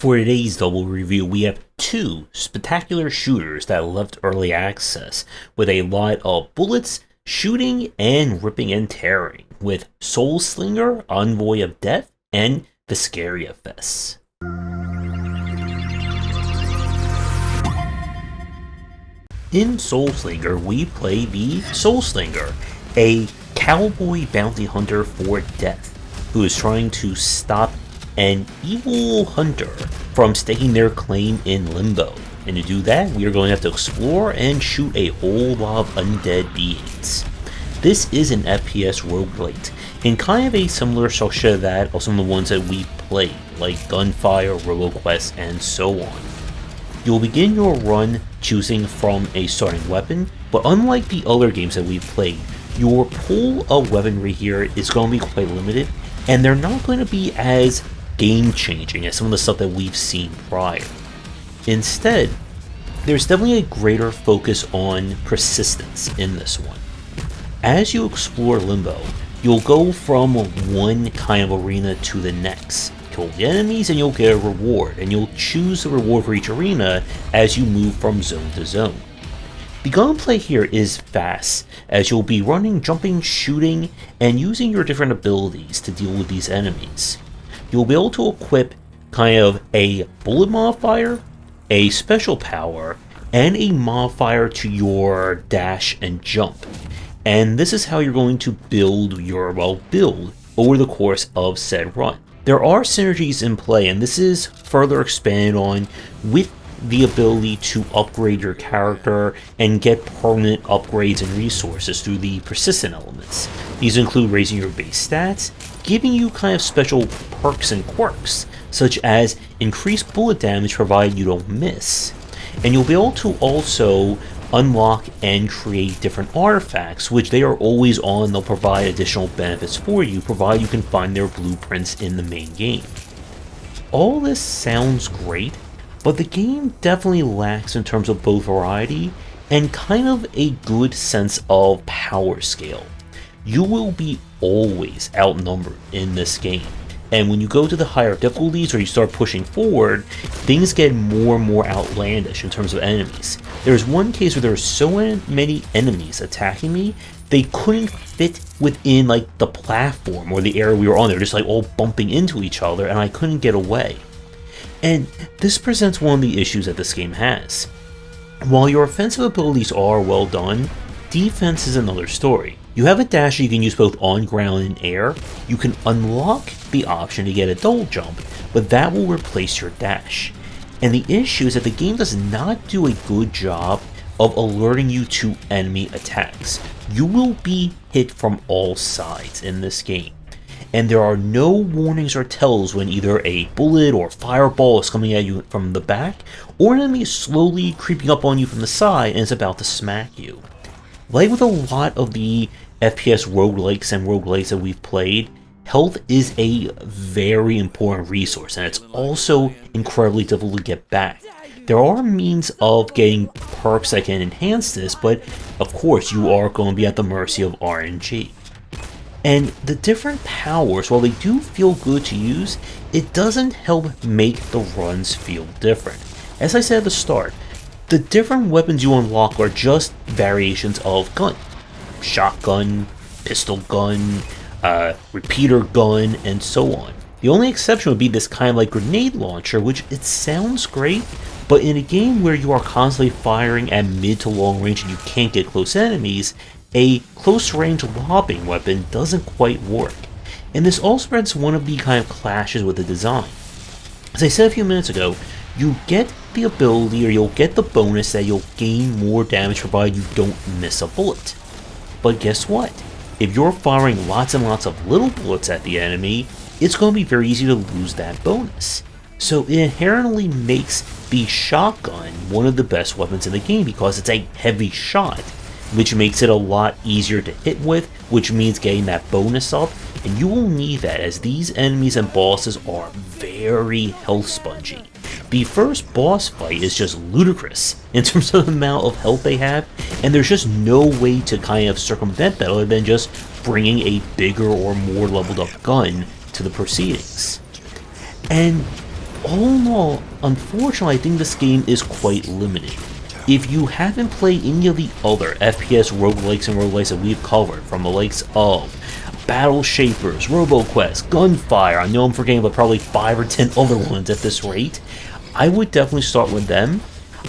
For today's double review, we have two spectacular shooters that left early access with a lot of bullets, shooting, and ripping and tearing, with Soulslinger, Envoy of Death, and Viscerafest. In Soulslinger, we play the Soulslinger, a cowboy bounty hunter for death, who is trying to stop an evil hunter from staking their claim in Limbo. And to do that, we are going to have to explore and shoot a whole lot of undead beings. This is an FPS roguelite, in kind of a similar structure to that of some of the ones that we played, like Gunfire, RoboQuest, and so on. You'll begin your run choosing from a starting weapon, but unlike the other games that we've played, your pool of weaponry here is going to be quite limited, and they're not going to be as game-changing as some of the stuff that we've seen prior. Instead, there's definitely a greater focus on persistence in this one. As you explore Limbo, you'll go from one kind of arena to the next. Kill the enemies and you'll get a reward, and you'll choose the reward for each arena as you move from zone to zone. The gunplay here is fast, as you'll be running, jumping, shooting, and using your different abilities to deal with these enemies. You'll be able to equip kind of a bullet modifier, a special power, and a modifier to your dash and jump. And this is how you're going to build your build over the course of said run. There are synergies in play, and this is further expanded on with the ability to upgrade your character and get permanent upgrades and resources through the persistent elements. These include raising your base stats, giving you kind of special perks and quirks, such as increased bullet damage provided you don't miss. And you'll be able to also unlock and create different artifacts, which they are always on. They'll provide additional benefits for you, provided you can find their blueprints in the main game. All this sounds great, but the game definitely lacks in terms of both variety and kind of a good sense of power scale. You will be always outnumbered in this game, and when you go to the higher difficulties or you start pushing forward, things get more and more outlandish in terms of enemies. There's one case where there were so many enemies attacking me, they couldn't fit within like the platform or the area we were on. They were just like all bumping into each other, and I couldn't get away. And this presents one of the issues that this game has. While your offensive abilities are well done, defense is another story. You have a dash you can use both on ground and air. You can unlock the option to get a double jump, but that will replace your dash. And the issue is that the game does not do a good job of alerting you to enemy attacks. You will be hit from all sides in this game, and there are no warnings or tells when either a bullet or fireball is coming at you from the back, or an enemy is slowly creeping up on you from the side and is about to smack you. Like with a lot of the FPS roguelikes and roguelites that we've played, health is a very important resource, and it's also incredibly difficult to get back. There are means of getting perks that can enhance this, but of course you are going to be at the mercy of RNG. And the different powers, while they do feel good to use, it doesn't help make the runs feel different. As I said at the start, the different weapons you unlock are just variations of gun. Shotgun, pistol gun, repeater gun, and so on. The only exception would be this kind of like grenade launcher, which it sounds great, but in a game where you are constantly firing at mid to long range and you can't get close enemies, a close range lobbing weapon doesn't quite work. And this also presents one of the kind of clashes with the design. As I said a few minutes ago, you get the ability, or you'll get the bonus that you'll gain more damage provided you don't miss a bullet. But guess what? If you're firing lots and lots of little bullets at the enemy, it's going to be very easy to lose that bonus. So it inherently makes the shotgun one of the best weapons in the game because it's a heavy shot, which makes it a lot easier to hit with, which means getting that bonus up, and you will need that as these enemies and bosses are very health spongy. The first boss fight is just ludicrous in terms of the amount of health they have, and there's just no way to kind of circumvent that other than just bringing a bigger or more leveled up gun to the proceedings. And all in all, unfortunately, I think this game is quite limited. If you haven't played any of the other FPS roguelikes and roguelikes that we've covered, from the likes of Battle Shapers, RoboQuest, Gunfire, I know I'm forgetting about probably 5 or 10 other ones at this rate, I would definitely start with them.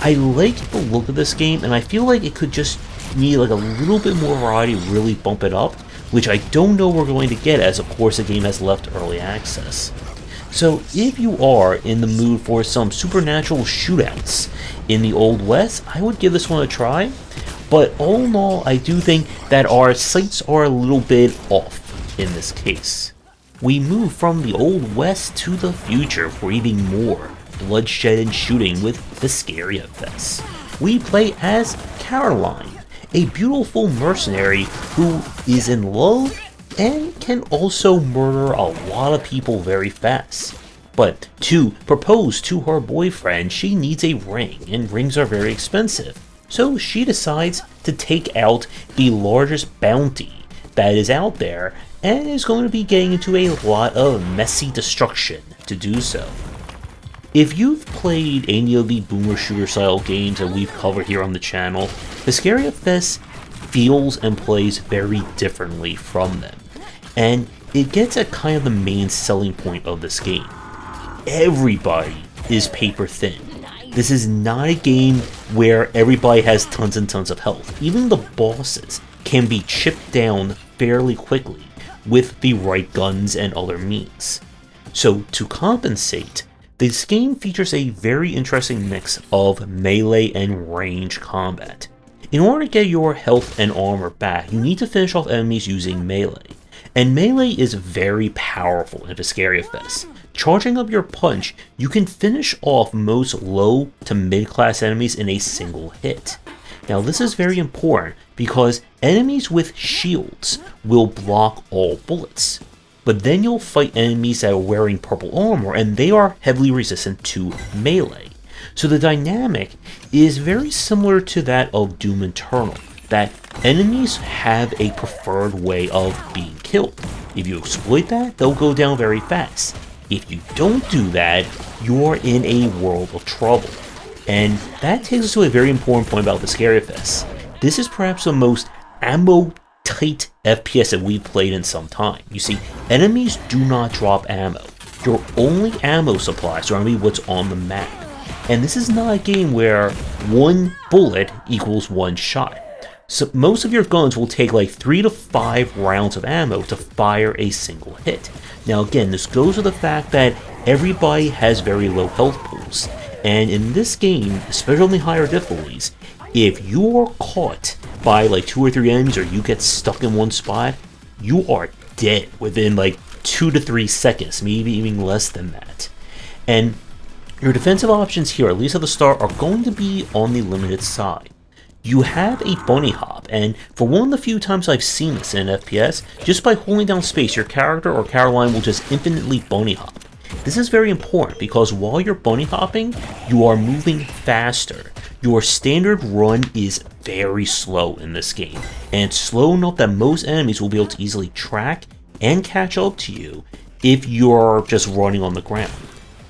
I like the look of this game, and I feel like it could just need like a little bit more variety, really bump it up, which I don't know we're going to get, as of course the game has left early access. So if you are in the mood for some supernatural shootouts in the Old West, I would give this one a try. But all in all, I do think that our sights are a little bit off in this case. We move from the Old West to the future for even more bloodshed and shooting with Viscerafest. We play as Caroline, a beautiful mercenary who is in love and can also murder a lot of people very fast. But to propose to her boyfriend, she needs a ring, and rings are very expensive. So she decides to take out the largest bounty that is out there, and is going to be getting into a lot of messy destruction to do so. If you've played any of the boomer shooter style games that we've covered here on the channel, Viscerafest feels and plays very differently from them. And it gets at kind of the main selling point of this game. Everybody is paper thin. This is not a game where everybody has tons and tons of health. Even the bosses can be chipped down fairly quickly with the right guns and other means. So to compensate, this game features a very interesting mix of melee and range combat. In order to get your health and armor back, you need to finish off enemies using melee. And melee is very powerful in Viscerafest. Charging up your punch, you can finish off most low to mid-class enemies in a single hit. Now this is very important because enemies with shields will block all bullets. But then you'll fight enemies that are wearing purple armor, and they are heavily resistant to melee. So the dynamic is very similar to that of Doom Eternal, that enemies have a preferred way of being killed. If you exploit that, they'll go down very fast. If you don't do that, you're in a world of trouble. And that takes us to a very important point about Viscerafest. This is perhaps the most ammo-tight FPS that we've played in some time. You see, enemies do not drop ammo. Your only ammo supplies are going to be what's on the map. And this is not a game where one bullet equals one shot. So most of your guns will take like 3 to 5 rounds of ammo to fire a single hit. Now again, this goes with the fact that everybody has very low health pools, and in this game, especially on the higher difficulties, if you are caught by like 2 or 3 enemies or you get stuck in one spot, you are dead within like 2 to 3 seconds, maybe even less than that. And your defensive options here, at least at the start, are going to be on the limited side. You have a bunny hop, and for one of the few times I've seen this in an FPS, just by holding down space, your character or Caroline will just infinitely bunny hop. This is very important because while you're bunny hopping, you are moving faster. Your standard run is very slow in this game, and it's slow enough that most enemies will be able to easily track and catch up to you if you're just running on the ground.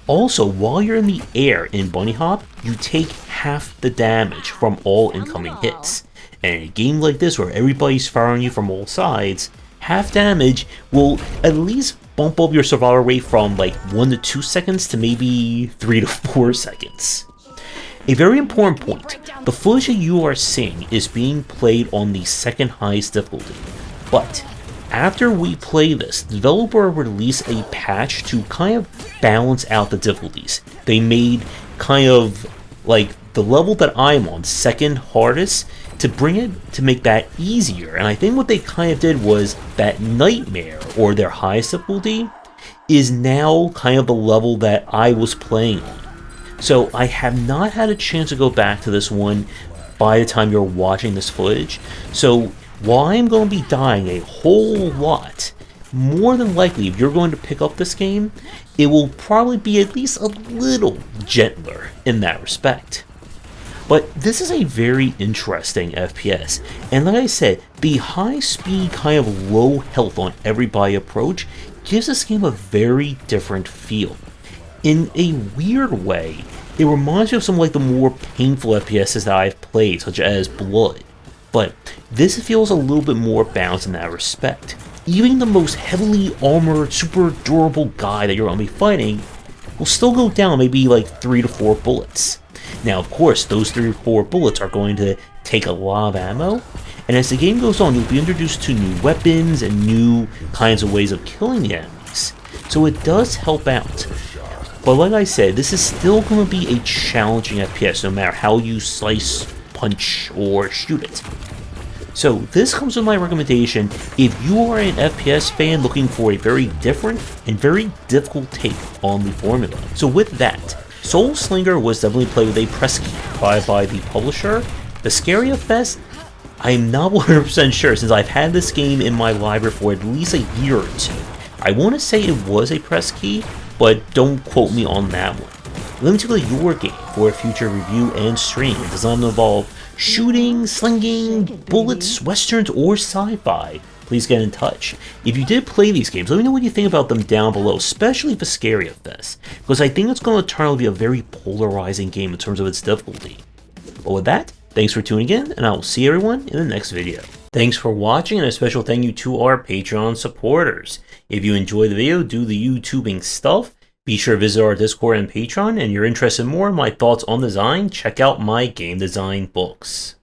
Also, while you're in the air in bunny hop, you take half the damage from all incoming hits. And in a game like this where everybody's firing you from all sides, half damage will at least bump up your survival rate from like 1 to 2 seconds to maybe 3 to 4 seconds. A very important point, the footage that you are seeing is being played on the second highest difficulty, but after we play this, the developer released a patch to kind of balance out the difficulties. They made kind of like the level that I'm on, second hardest, to bring it to make that easier. And I think what they kind of did was that Nightmare, or their highest difficulty, is now kind of the level that I was playing on. So I have not had a chance to go back to this one by the time you're watching this footage. So while I'm going to be dying a whole lot, more than likely if you're going to pick up this game, it will probably be at least a little gentler in that respect. But this is a very interesting FPS, and like I said, the high speed kind of low health on everybody approach gives this game a very different feel. In a weird way, it reminds me of some like the more painful FPSs that I've played, such as Blood. But this feels a little bit more balanced in that respect. Even the most heavily armored, super durable guy that you're going to be fighting will still go down maybe like 3 to 4 bullets. Now, of course, those 3 or 4 bullets are going to take a lot of ammo, and as the game goes on, you'll be introduced to new weapons and new kinds of ways of killing the enemies. So it does help out. But like I said, this is still going to be a challenging FPS, no matter how you slice, punch, or shoot it. So this comes with my recommendation if you are an FPS fan looking for a very different and very difficult take on the formula. So with that, Soulslinger was definitely played with a press key provided by the publisher. Viscerafest, I am not 100% sure since I've had this game in my library for at least a year or two. I want to say it was a press key, but don't quote me on that one. Let me take your game for a future review and stream. It does not involve shooting, slinging, bullets, westerns, or sci-fi. Please get in touch. If you did play these games, let me know what you think about them down below, especially Viscerafest, because I think it's going to turn out to be a very polarizing game in terms of its difficulty. But with that, thanks for tuning in, and I will see everyone in the next video. Thanks for watching, and a special thank you to our Patreon supporters. If you enjoyed the video, do the YouTubing stuff, be sure to visit our Discord and Patreon, and if you're interested in more in my thoughts on design, check out my game design books.